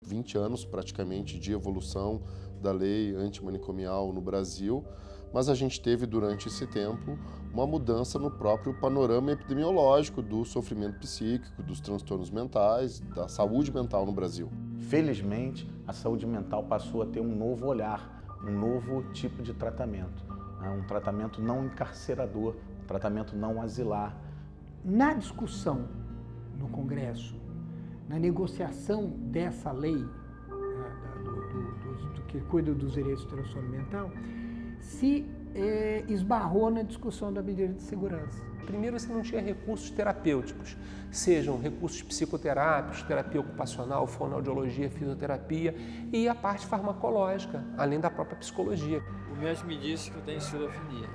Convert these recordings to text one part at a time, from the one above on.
20 anos praticamente de evolução da lei antimanicomial no Brasil, mas a gente teve durante esse tempo uma mudança no próprio panorama epidemiológico do sofrimento psíquico, dos transtornos mentais, da saúde mental no Brasil. Felizmente, a saúde mental passou a ter um novo olhar, um novo tipo de tratamento, um tratamento não encarcerador, um tratamento não asilar. Na discussão no Congresso, na negociação dessa lei, do que cuida dos direitos de transtorno mental, se esbarrou na discussão da medida de segurança. Primeiro, você não tinha recursos terapêuticos, sejam recursos psicoterápicos, terapia ocupacional, fonoaudiologia, fisioterapia e a parte farmacológica, além da própria psicologia. O médico me disse que eu tenho esquizofrenia.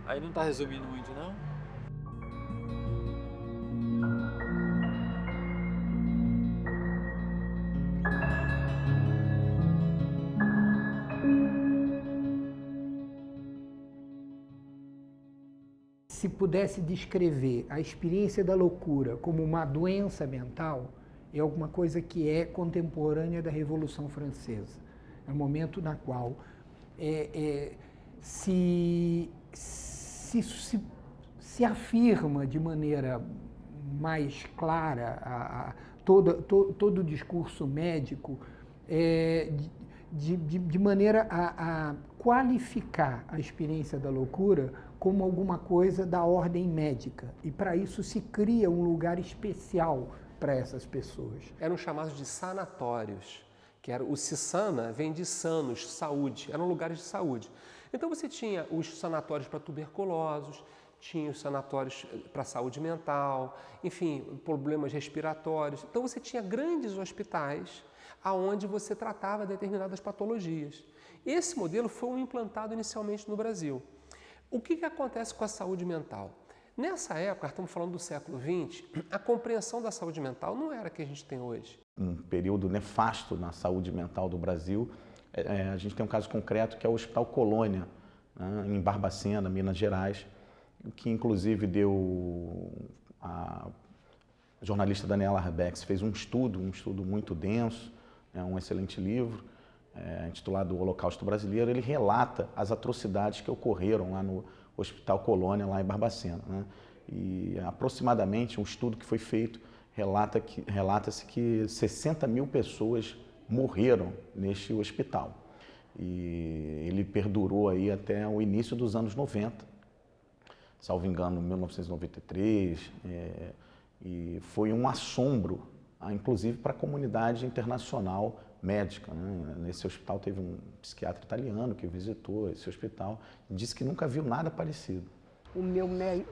Aí não está resumindo muito, não? Se pudesse descrever a experiência da loucura como uma doença mental, é alguma coisa que é contemporânea da Revolução Francesa. É um momento na qual se afirma de maneira mais clara todo o discurso médico, de maneira a qualificar a experiência da loucura como alguma coisa da ordem médica. E para isso se cria um lugar especial para essas pessoas. Eram chamados de sanatórios, que era o Sisana vem de sanos, saúde, eram lugares de saúde. Então você tinha os sanatórios para tuberculosos, tinha os sanatórios para saúde mental, enfim, problemas respiratórios. Então você tinha grandes hospitais aonde você tratava determinadas patologias. Esse modelo foi implantado inicialmente no Brasil. O que acontece com a saúde mental? Nessa época, estamos falando do século XX, a compreensão da saúde mental não era a que a gente tem hoje. Um período nefasto na saúde mental do Brasil. A gente tem um caso concreto que é o Hospital Colônia, né, em Barbacena, Minas Gerais, que inclusive a jornalista Daniela Arbex fez um estudo muito denso, um excelente livro, intitulado O Holocausto Brasileiro. Ele relata as atrocidades que ocorreram lá no Hospital Colônia, lá em Barbacena, né? E aproximadamente, um estudo que foi feito, relata-se que 60 mil pessoas morreram neste hospital. E ele perdurou aí até o início dos anos 90, salvo engano, 1993, e foi um assombro, inclusive para a comunidade internacional médica, né? Nesse hospital teve um psiquiatra italiano que visitou esse hospital e disse que nunca viu nada parecido. O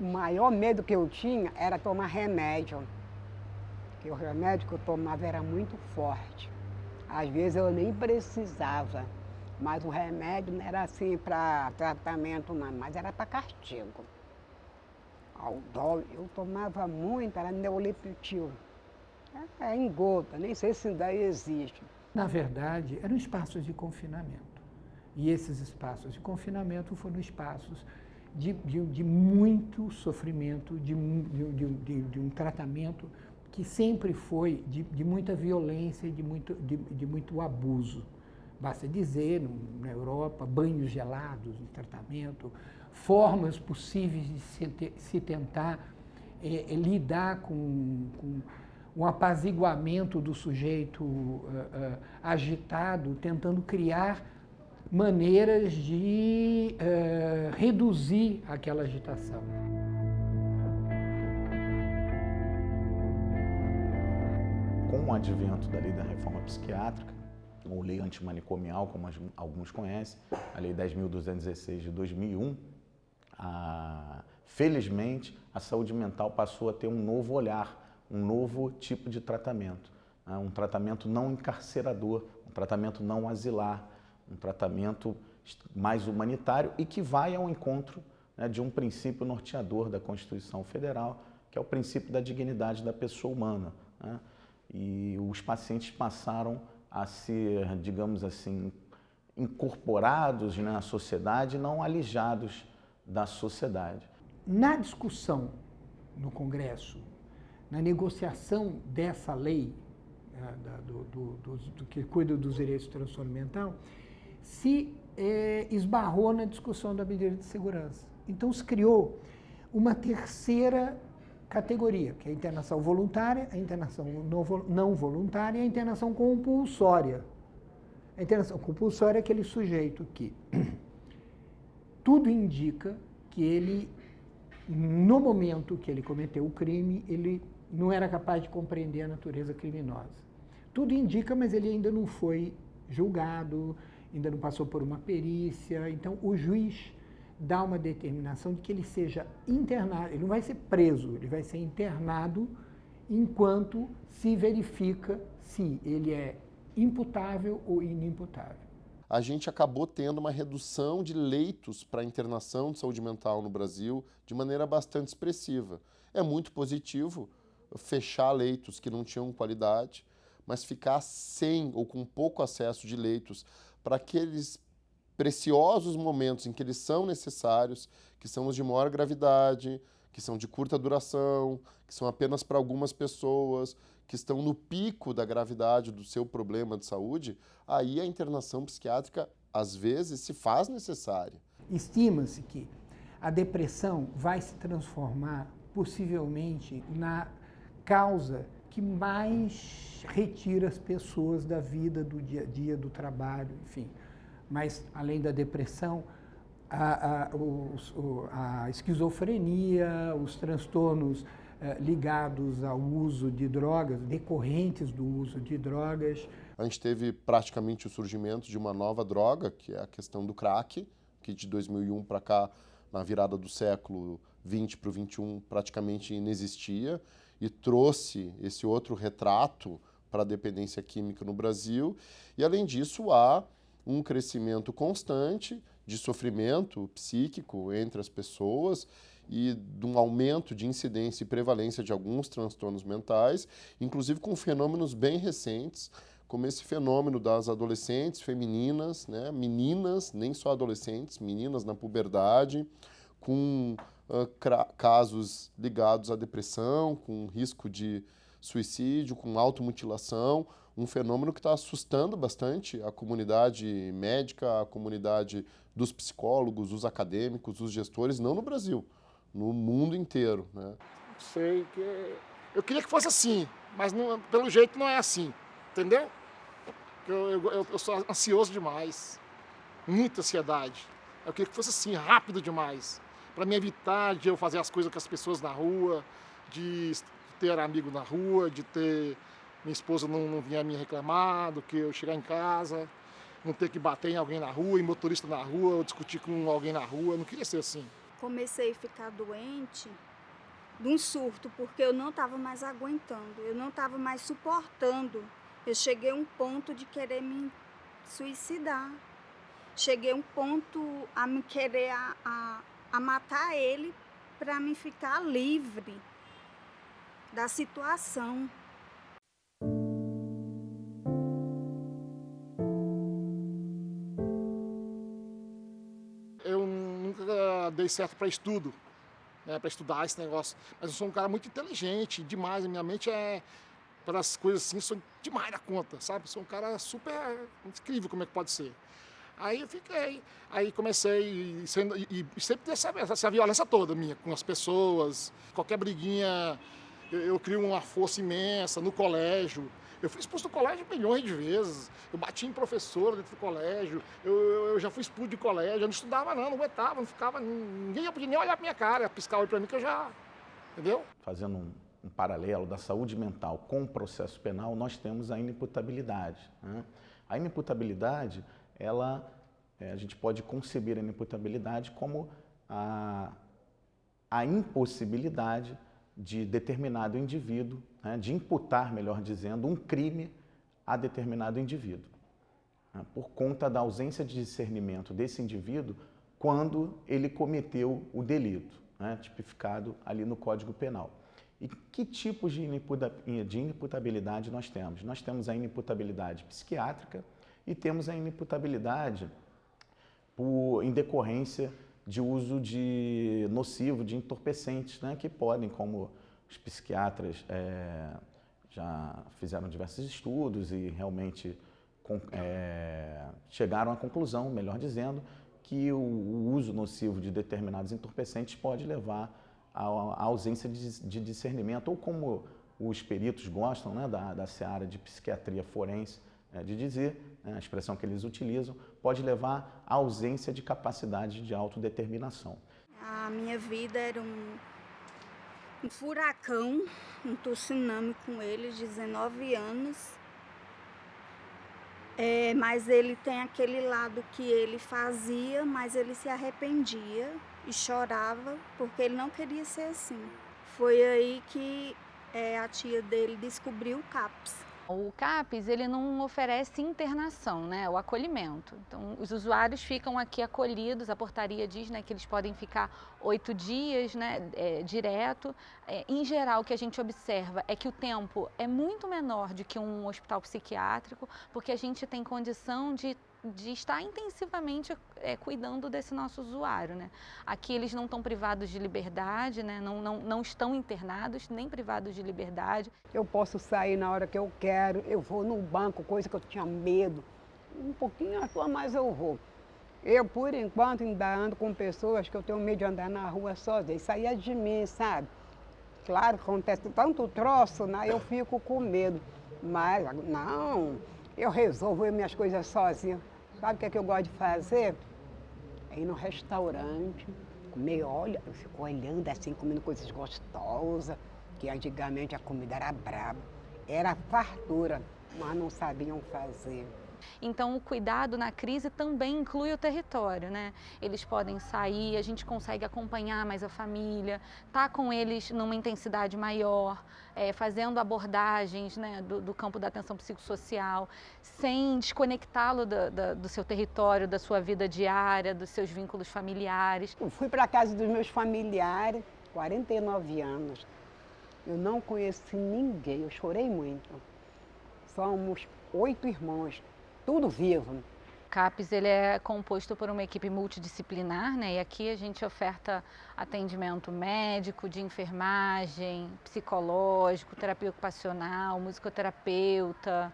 maior medo que eu tinha era tomar remédio, porque o remédio que eu tomava era muito forte. Às vezes eu nem precisava, mas o remédio não era assim para tratamento não, mas era para castigo. Aldol, eu tomava muito, era Neuleptil. Em gota, nem sei se ainda existe. Na verdade, eram espaços de confinamento. E esses espaços de confinamento foram espaços de muito sofrimento, de um tratamento que sempre foi de muita violência e de muito abuso. Basta dizer, na Europa, banhos gelados de tratamento, formas possíveis de se tentar lidar com o apaziguamento do sujeito agitado, tentando criar maneiras de reduzir aquela agitação. Com o advento da lei da reforma psiquiátrica, ou lei antimanicomial, como alguns conhecem, a lei 10.216 de 2001, felizmente a saúde mental passou a ter um novo olhar, um novo tipo de tratamento, né? Um tratamento não encarcerador, um tratamento não asilar, um tratamento mais humanitário e que vai ao encontro, né, de um princípio norteador da Constituição Federal, que é o princípio da dignidade da pessoa humana, né? E os pacientes passaram a ser, digamos assim, incorporados na sociedade, não alijados da sociedade. Na discussão no Congresso, na negociação dessa lei do que cuida dos direitos do transtorno mental, se esbarrou na discussão da medida de segurança. Então, se criou uma terceira categoria, que é a internação voluntária, a internação não voluntária e a internação compulsória. A internação compulsória é aquele sujeito que tudo indica que ele, no momento que ele cometeu o crime, ele não era capaz de compreender a natureza criminosa. Tudo indica, mas ele ainda não foi julgado, ainda não passou por uma perícia. Então, o juiz dá uma determinação de que ele seja internado. Ele não vai ser preso, ele vai ser internado enquanto se verifica se ele é imputável ou inimputável. A gente acabou tendo uma redução de leitos para internação de saúde mental no Brasil de maneira bastante expressiva. É muito positivo fechar leitos que não tinham qualidade, mas ficar sem ou com pouco acesso de leitos para aqueles preciosos momentos em que eles são necessários, que são os de maior gravidade, que são de curta duração, que são apenas para algumas pessoas, que estão no pico da gravidade do seu problema de saúde, aí a internação psiquiátrica, às vezes, se faz necessária. Estima-se que a depressão vai se transformar, possivelmente, na causa que mais retira as pessoas da vida, do dia a dia, do trabalho, enfim. Mas, além da depressão, a esquizofrenia, os transtornos ligados ao uso de drogas, decorrentes do uso de drogas. A gente teve praticamente o surgimento de uma nova droga, que é a questão do crack, que de 2001 para cá, na virada do século 20 para o 21, praticamente inexistia, e trouxe esse outro retrato para a dependência química no Brasil. E, além disso, há um crescimento constante de sofrimento psíquico entre as pessoas e de um aumento de incidência e prevalência de alguns transtornos mentais, inclusive com fenômenos bem recentes, como esse fenômeno das adolescentes femininas, né, meninas, nem só adolescentes, meninas na puberdade, com casos ligados à depressão, com risco de suicídio, com automutilação, um fenômeno que está assustando bastante a comunidade médica, a comunidade dos psicólogos, os acadêmicos, os gestores, não no Brasil, no mundo inteiro, né? Sei que eu queria que fosse assim, mas não, pelo jeito não é assim, entendeu? Eu sou ansioso demais, muita ansiedade. Eu queria que fosse assim, rápido demais, para me evitar de eu fazer as coisas com as pessoas na rua, de ter amigo na rua, de ter minha esposa não vinha me reclamar, do que eu chegar em casa, não ter que bater em alguém na rua, em motorista na rua, ou discutir com alguém na rua. Eu não queria ser assim. Comecei a ficar doente de um surto, porque eu não estava mais aguentando, eu não estava mais suportando. Eu cheguei a um ponto de querer me suicidar. Cheguei a um ponto a me querer a matar ele para me ficar livre da situação. Eu nunca dei certo para estudo, né, para estudar esse negócio, mas eu sou um cara muito inteligente, demais, a minha mente é, para as coisas assim, sou demais da conta, sabe? Sou um cara super incrível, como é que pode ser. Aí eu fiquei, aí comecei e sempre ter essa violência toda minha, com as pessoas, qualquer briguinha, eu crio uma força imensa no colégio. Eu fui expulso do colégio milhões de vezes, eu bati em professor dentro do colégio, eu já fui expulso de colégio, eu não estudava não aguentava, não ficava, ninguém podia nem olhar pra minha cara, piscar o olho pra mim que eu já, entendeu? Fazendo um paralelo da saúde mental com o processo penal, nós temos a inimputabilidade, né? A inimputabilidade, a gente pode conceber a inimputabilidade como a impossibilidade de determinado indivíduo, né, de imputar, melhor dizendo, um crime a determinado indivíduo, né, por conta da ausência de discernimento desse indivíduo quando ele cometeu o delito, né, tipificado ali no Código Penal. E que tipos de inimputabilidade nós temos? Nós temos a inimputabilidade psiquiátrica e temos a inimputabilidade em decorrência de uso nocivo de entorpecentes, né, que podem, como os psiquiatras já fizeram diversos estudos e realmente chegaram à conclusão, melhor dizendo, que o uso nocivo de determinados entorpecentes pode levar à ausência de discernimento, ou como os peritos gostam, né, da seara de psiquiatria forense de dizer, né, a expressão que eles utilizam, pode levar à ausência de capacidade de autodeterminação. A minha vida era um furacão, um tsunami com ele, 19 anos. Mas ele tem aquele lado que ele fazia, mas ele se arrependia e chorava porque ele não queria ser assim. Foi aí que a tia dele descobriu o CAPS. O CAPS, ele não oferece internação, né, o acolhimento. Então, os usuários ficam aqui acolhidos, a portaria diz, né, que eles podem ficar 8 dias, né, direto. Em geral, o que a gente observa é que o tempo é muito menor do que um hospital psiquiátrico, porque a gente tem condição de estar intensivamente cuidando desse nosso usuário, né? Aqui eles não estão privados de liberdade, né? Não estão internados, nem privados de liberdade. Eu posso sair na hora que eu quero, eu vou no banco, coisa que eu tinha medo. Um pouquinho à toa, mas eu vou. Eu, por enquanto, ainda ando com pessoas que eu tenho medo de andar na rua sozinha. Isso aí é de mim, sabe? Claro, acontece tanto troço, né? Eu fico com medo. Mas, não, eu resolvo minhas coisas sozinha. Sabe o que eu gosto de fazer? É ir no restaurante, comer, olha, eu fico olhando assim, comendo coisas gostosas, que antigamente a comida era braba. Era fartura, mas não sabiam fazer. Então, o cuidado na crise também inclui o território, né? Eles podem sair, a gente consegue acompanhar mais a família, tá com eles numa intensidade maior, fazendo abordagens, né, do campo da atenção psicossocial, sem desconectá-lo do seu território, da sua vida diária, dos seus vínculos familiares. Eu fui para a casa dos meus familiares, 49 anos. Eu não conheci ninguém, eu chorei muito. Somos 8 irmãos. Tudo vivo. O CAPS ele é composto por uma equipe multidisciplinar, né? E aqui a gente oferta atendimento médico, de enfermagem, psicológico, terapia ocupacional, musicoterapeuta,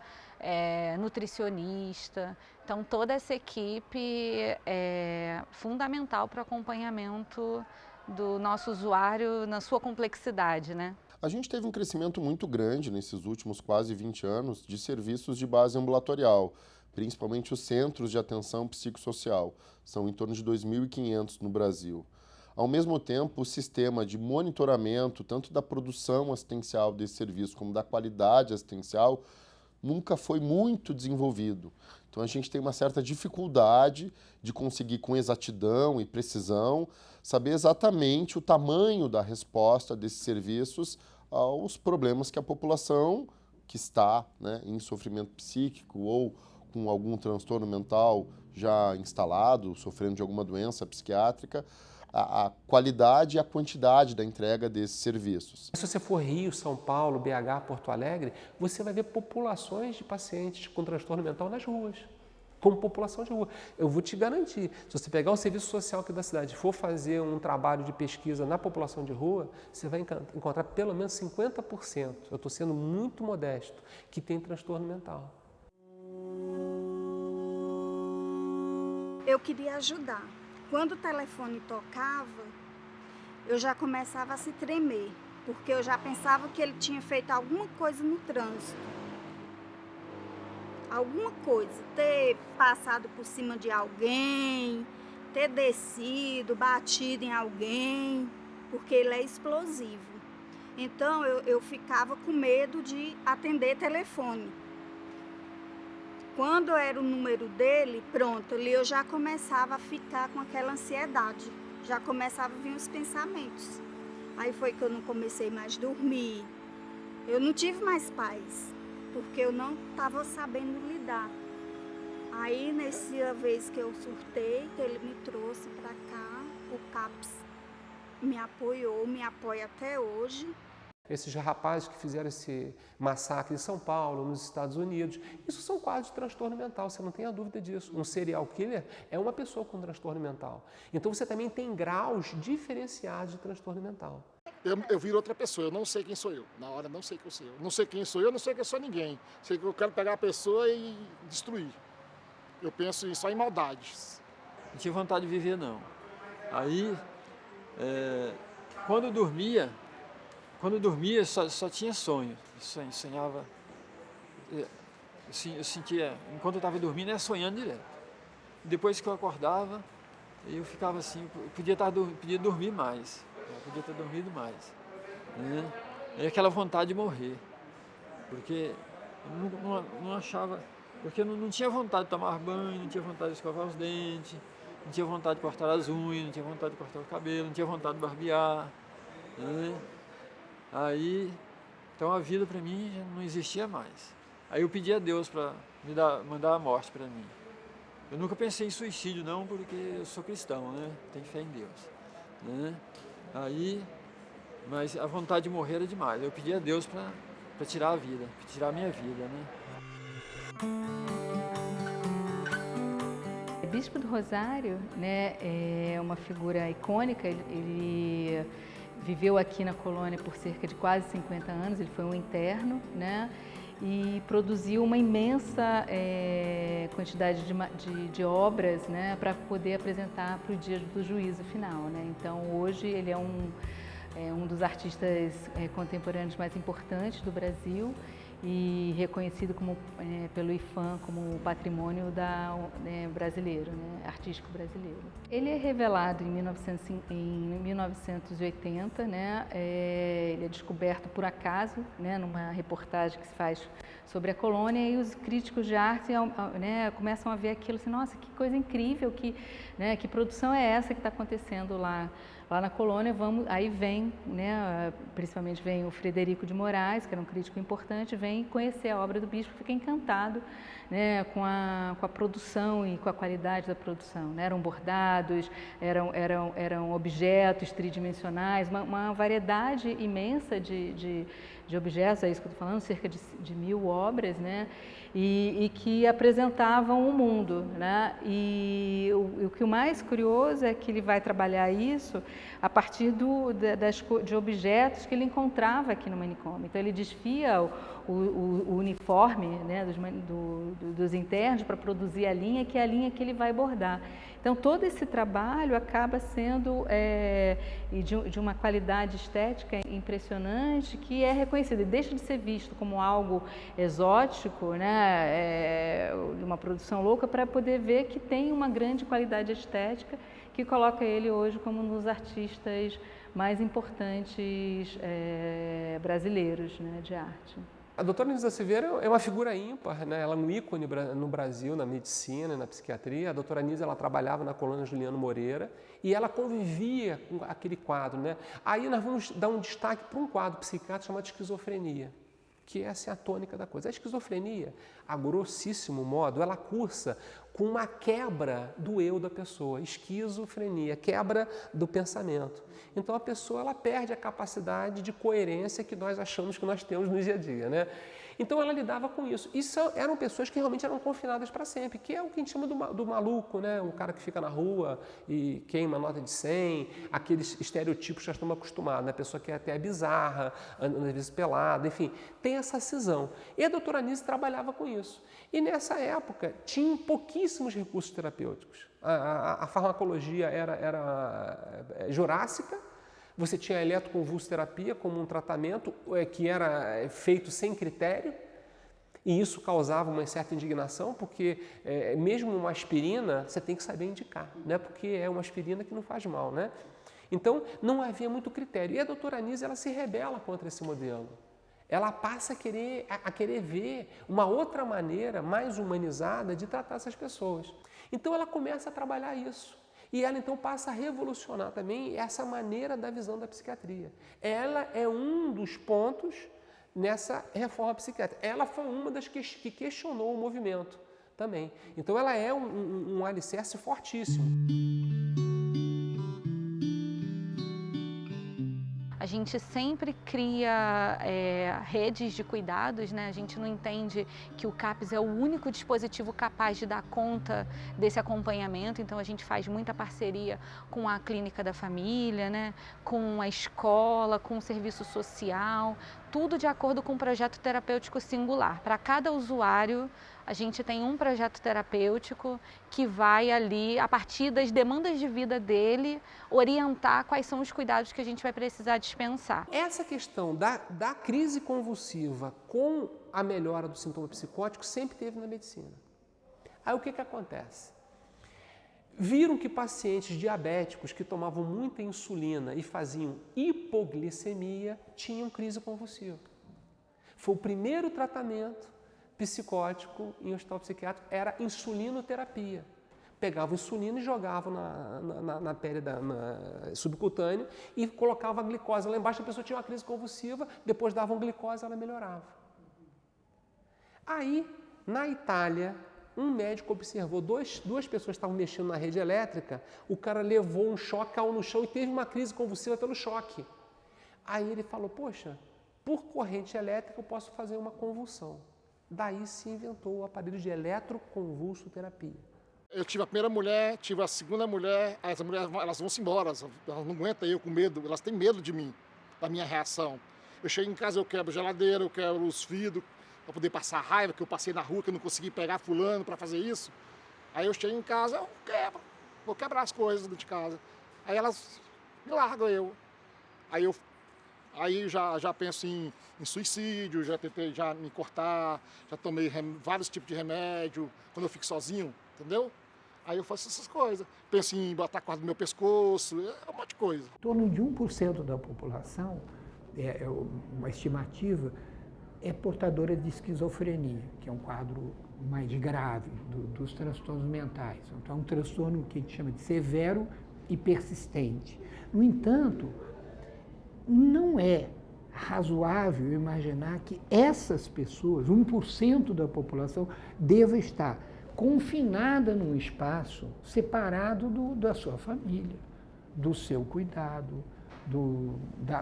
nutricionista. Então toda essa equipe é fundamental para o acompanhamento do nosso usuário na sua complexidade, né? A gente teve um crescimento muito grande nesses últimos quase 20 anos de serviços de base ambulatorial, principalmente os centros de atenção psicossocial. São em torno de 2.500 no Brasil. Ao mesmo tempo, o sistema de monitoramento, tanto da produção assistencial desse serviço como da qualidade assistencial, nunca foi muito desenvolvido. Então a gente tem uma certa dificuldade de conseguir com exatidão e precisão saber exatamente o tamanho da resposta desses serviços aos problemas que a população que está, né, em sofrimento psíquico ou com algum transtorno mental já instalado, sofrendo de alguma doença psiquiátrica, a qualidade e a quantidade da entrega desses serviços. Se você for Rio, São Paulo, BH, Porto Alegre, você vai ver populações de pacientes com transtorno mental nas ruas, como população de rua. Eu vou te garantir, se você pegar o serviço social aqui da cidade e for fazer um trabalho de pesquisa na população de rua, você vai encontrar pelo menos 50%, eu estou sendo muito modesto, que tem transtorno mental. Eu queria ajudar. Quando o telefone tocava, eu já começava a se tremer, porque eu já pensava que ele tinha feito alguma coisa no trânsito. Alguma coisa, ter passado por cima de alguém, ter descido, batido em alguém, porque ele é explosivo. Então eu ficava com medo de atender telefone. Quando era o número dele, pronto, ali eu já começava a ficar com aquela ansiedade, já começava a vir os pensamentos. Aí foi que eu não comecei mais a dormir, eu não tive mais paz, porque eu não estava sabendo lidar. Aí, nessa vez que eu surtei, que ele me trouxe para cá, o CAPS me apoiou, me apoia até hoje. Esses rapazes que fizeram esse massacre em São Paulo, nos Estados Unidos, isso são quadros de transtorno mental, você não tem a dúvida disso. Um serial killer é uma pessoa com transtorno mental. Então você também tem graus diferenciados de transtorno mental. eu viro outra pessoa, eu não sei quem sou eu. Na hora, não sei quem sou eu. Não sei quem sou eu, não sei quem sou ninguém. Sei que eu quero pegar a pessoa e destruir. Eu penso só em maldades. Não tinha vontade de viver, não. Aí, quando eu dormia só tinha sonho. Sonhava. Eu sentia, enquanto eu estava dormindo, era sonhando direto. Depois que eu acordava, eu ficava assim, eu podia dormir mais. Eu podia ter dormido mais. Né? E aquela vontade de morrer. Porque eu não achava. Porque eu não tinha vontade de tomar banho, não tinha vontade de escovar os dentes, não tinha vontade de cortar as unhas, não tinha vontade de cortar o cabelo, não tinha vontade de barbear. Né? Aí, então a vida para mim já não existia mais. Aí eu pedi a Deus para mandar a morte para mim. Eu nunca pensei em suicídio não, porque eu sou cristão, né? Tenho fé em Deus. Né? Aí, mas a vontade de morrer era demais. Eu pedi a Deus para tirar a vida, para tirar a minha vida, né? O Bispo do Rosário, né, é uma figura icônica. Ele viveu aqui na colônia por cerca de quase 50 anos, ele foi um interno, né, e produziu uma imensa quantidade de obras, né, para poder apresentar para o dia do juízo final. Né. Então, hoje, ele é um dos artistas contemporâneos mais importantes do Brasil e reconhecido pelo IFAM como patrimônio brasileiro, né, artístico brasileiro. Ele é revelado em 1980, né, ele é descoberto por acaso, né, numa reportagem que se faz sobre a colônia, e os críticos de arte, né, começam a ver aquilo assim, nossa, que coisa incrível, que produção é essa que está acontecendo lá na colônia. Aí vem, né, principalmente vem o Frederico de Moraes, que era um crítico importante, vem conhecer a obra do Bispo, fica encantado, né, com a produção e com a qualidade da produção. Né? Eram bordados, eram objetos tridimensionais, uma variedade imensa de objetos, é isso que eu estou falando, cerca de 1000 obras, né? E que apresentavam o mundo. Né? E o que o mais curioso é que ele vai trabalhar isso a partir de objetos que ele encontrava aqui no manicômio. Então, ele desfia o uniforme, né, dos internos para produzir a linha, que é a linha que ele vai bordar. Então, todo esse trabalho acaba sendo de uma qualidade estética impressionante, que é reconhecido e deixa de ser visto como algo exótico, né, de uma produção louca, para poder ver que tem uma grande qualidade estética que coloca ele hoje como um dos artistas mais importantes brasileiros, né, de arte. A doutora Anísia Silveira é uma figura ímpar, né? Ela é um ícone no Brasil, na medicina, na psiquiatria. A doutora Anísia, ela trabalhava na colônia Juliano Moreira e ela convivia com aquele quadro. Né? Aí nós vamos dar um destaque para um quadro psiquiátrico chamado esquizofrenia, que é assim, a tônica da coisa. A esquizofrenia, a grossíssimo modo, ela cursa com uma quebra do eu da pessoa, esquizofrenia, quebra do pensamento. Então a pessoa ela perde a capacidade de coerência que nós achamos que nós temos no dia a dia, né? Então ela lidava com isso. Isso eram pessoas que realmente eram confinadas para sempre, que é o que a gente chama do maluco, né? Um cara que fica na rua e queima nota de 100, aqueles estereotipos que já estamos acostumados, né? A pessoa que é até bizarra, às vezes pelada, enfim, tem essa cisão. E a doutora Anísia trabalhava com isso. E nessa época tinha pouquíssimos recursos terapêuticos. A farmacologia era jurássica. Você tinha a eletroconvulsoterapia como um tratamento que era feito sem critério, e isso causava uma certa indignação, porque mesmo uma aspirina você tem que saber indicar, né? Porque é uma aspirina que não faz mal, né? Então não havia muito critério. E a doutora Anísia ela se rebela contra esse modelo. Ela passa a querer ver uma outra maneira mais humanizada de tratar essas pessoas. Então ela começa a trabalhar isso. E ela então passa a revolucionar também essa maneira da visão da psiquiatria. Ela é um dos pontos nessa reforma psiquiátrica. Ela foi uma das que questionou o movimento também. Então ela é um alicerce fortíssimo. A gente sempre cria redes de cuidados, né? A gente não entende que o CAPS é o único dispositivo capaz de dar conta desse acompanhamento, então a gente faz muita parceria com a clínica da família, né? Com a escola, com o serviço social, tudo de acordo com um projeto terapêutico singular. Para cada usuário, a gente tem um projeto terapêutico que vai ali, a partir das demandas de vida dele, orientar quais são os cuidados que a gente vai precisar dispensar. Essa questão da crise convulsiva com a melhora do sintoma psicótico sempre teve na medicina. Aí o que acontece? Viram que pacientes diabéticos que tomavam muita insulina e faziam hipoglicemia tinham crise convulsiva. Foi o primeiro tratamento psicótico em hospital psiquiátrico, era insulinoterapia. Pegavam insulina e jogavam na pele subcutânea e colocavam a glicose lá embaixo, a pessoa tinha uma crise convulsiva, depois davam glicose e ela melhorava. Aí, na Itália, um médico observou duas pessoas que estavam mexendo na rede elétrica, o cara levou um choque, caiu no chão e teve uma crise convulsiva pelo choque. Aí ele falou, poxa, por corrente elétrica eu posso fazer uma convulsão. Daí se inventou o aparelho de eletroconvulsoterapia. Eu tive a primeira mulher, tive a segunda mulher, as mulheres elas vão-se embora, elas não aguentam eu com medo, elas têm medo de mim, da minha reação. Eu chego em casa, eu quebro geladeira, eu quebro os vidros, para poder passar raiva, que eu passei na rua, que eu não consegui pegar fulano para fazer isso. Aí eu chego em casa, eu quebro, vou quebrar as coisas dentro de casa. Aí elas me largam eu. Aí já penso em suicídio, já tentei me cortar, já tomei vários tipos de remédio, quando eu fico sozinho, entendeu? Aí eu faço essas coisas. Penso em botar a corda no meu pescoço, um monte de coisa. Em torno de 1% da população, uma estimativa, é portadora de esquizofrenia, que é um quadro mais grave dos transtornos mentais. Então é um transtorno que a gente chama de severo e persistente. No entanto, não é razoável imaginar que essas pessoas, 1% da população, deva estar confinada num espaço separado da sua família, do seu cuidado,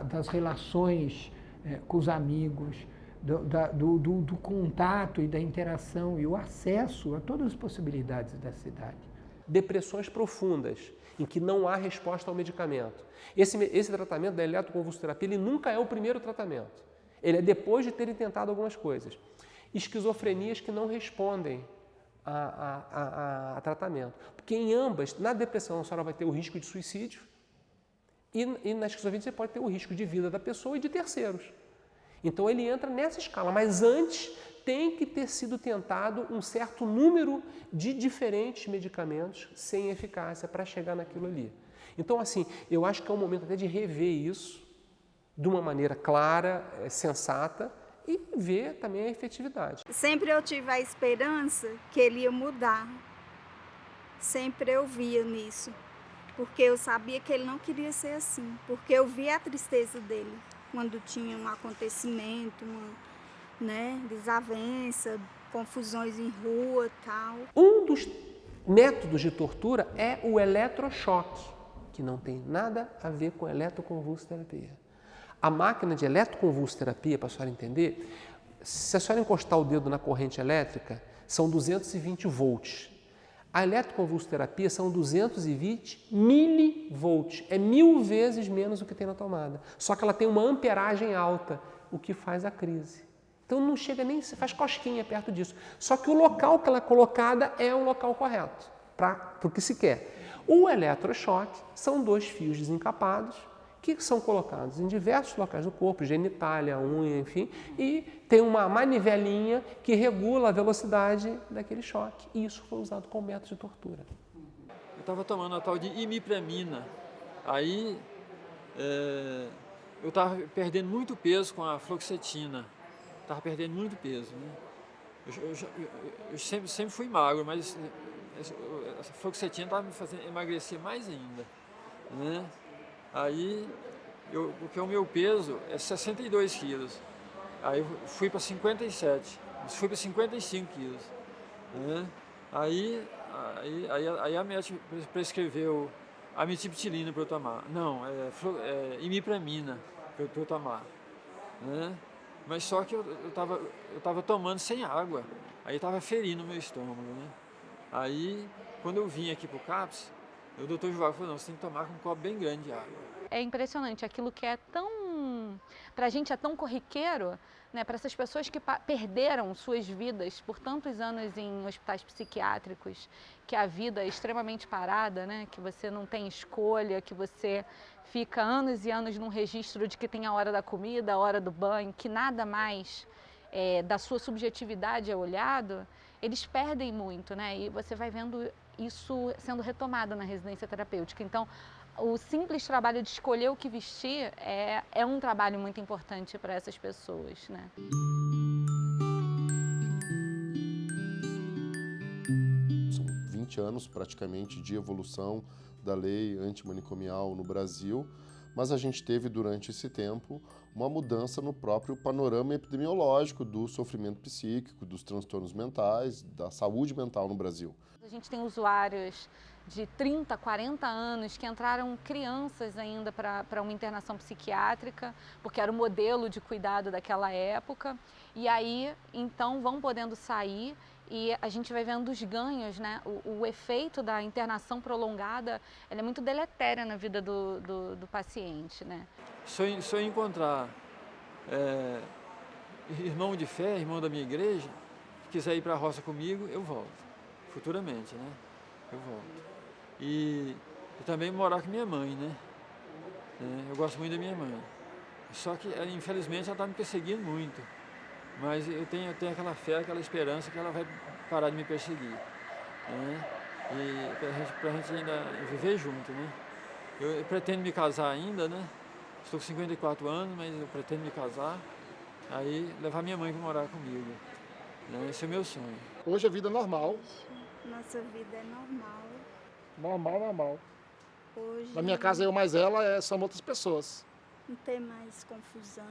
das relações com os amigos, do contato e da interação e o acesso a todas as possibilidades da cidade. Depressões profundas, em que não há resposta ao medicamento. Esse tratamento da eletroconvulsoterapia, ele nunca é o primeiro tratamento. Ele é depois de terem tentado algumas coisas. Esquizofrenias que não respondem a tratamento. Porque em ambas, na depressão a senhora vai ter o risco de suicídio e na esquizofrenia você pode ter o risco de vida da pessoa e de terceiros. Então ele entra nessa escala, mas antes tem que ter sido tentado um certo número de diferentes medicamentos sem eficácia para chegar naquilo ali. Então, assim, eu acho que é um momento até de rever isso de uma maneira clara, sensata e ver também a efetividade. Sempre eu tive a esperança que ele ia mudar. Sempre eu via nisso, porque eu sabia que ele não queria ser assim, porque eu via a tristeza dele quando tinha um acontecimento, desavença, confusões em rua e tal. Um dos métodos de tortura é o eletrochoque, que não tem nada a ver com eletroconvulsoterapia. A máquina de eletroconvulsoterapia, para a senhora entender, se a senhora encostar o dedo na corrente elétrica, são 220 volts. A eletroconvulsoterapia são 220 milivolts, é 1000 vezes menos do que tem na tomada. Só que ela tem uma amperagem alta, o que faz a crise. Então não chega nem, se faz cosquinha perto disso. Só que o local que ela é colocada é o local correto, para o que se quer. O eletrochoque são 2 fios desencapados que são colocados em diversos locais do corpo, genitália, unha, enfim, e tem uma manivelinha que regula a velocidade daquele choque. E isso foi usado como método de tortura. Eu estava tomando a tal de imipramina. Aí eu estava perdendo muito peso com a fluoxetina. Estava perdendo muito peso, né? Eu sempre fui magro, mas essa fluoxetina estava me fazendo emagrecer mais ainda, né? Aí, porque o meu peso é 62 quilos, aí eu fui para 57, fui para 55 quilos, né? Aí a médica prescreveu amitriptilina para eu tomar, não, é imipramina, para eu tomar, né? Mas só que eu tava tomando sem água, aí estava ferindo o meu estômago, né? Aí, quando eu vim aqui para o CAPS, o doutor Juval falou, não, você tem que tomar com um copo bem grande de água. É impressionante, aquilo que é tão, pra gente é tão corriqueiro, né, para essas pessoas que perderam suas vidas por tantos anos em hospitais psiquiátricos, que a vida é extremamente parada, né, que você não tem escolha, que você fica anos e anos num registro de que tem a hora da comida, a hora do banho, que nada mais da sua subjetividade é olhado, eles perdem muito, né, e você vai vendo isso sendo retomado na residência terapêutica. Então, o simples trabalho de escolher o que vestir é um trabalho muito importante para essas pessoas, né? São 20 anos praticamente de evolução da lei antimanicomial no Brasil, mas a gente teve durante esse tempo uma mudança no próprio panorama epidemiológico do sofrimento psíquico, dos transtornos mentais, da saúde mental no Brasil. A gente tem usuários de 30, 40 anos que entraram crianças ainda para uma internação psiquiátrica, porque era o modelo de cuidado daquela época, e aí então vão podendo sair e a gente vai vendo os ganhos, né? O efeito da internação prolongada, ela é muito deletéria na vida do paciente, né? Se eu encontrar irmão de fé, irmão da minha igreja, que quiser ir para a roça comigo, eu volto, futuramente, né? Eu volto. E também morar com minha mãe, né? Eu gosto muito da minha mãe. Só que, infelizmente, ela está me perseguindo muito. Mas eu tenho aquela fé, aquela esperança que ela vai parar de me perseguir. Né? E para a gente ainda viver junto, né? Eu pretendo me casar ainda, né? Estou com 54 anos, mas eu pretendo me casar. Aí levar minha mãe para morar comigo. Né? Esse é o meu sonho. Hoje a vida é normal. Nossa vida é normal. Normal. Hoje Na minha casa, eu mais ela, são outras pessoas. não tem mais confusão.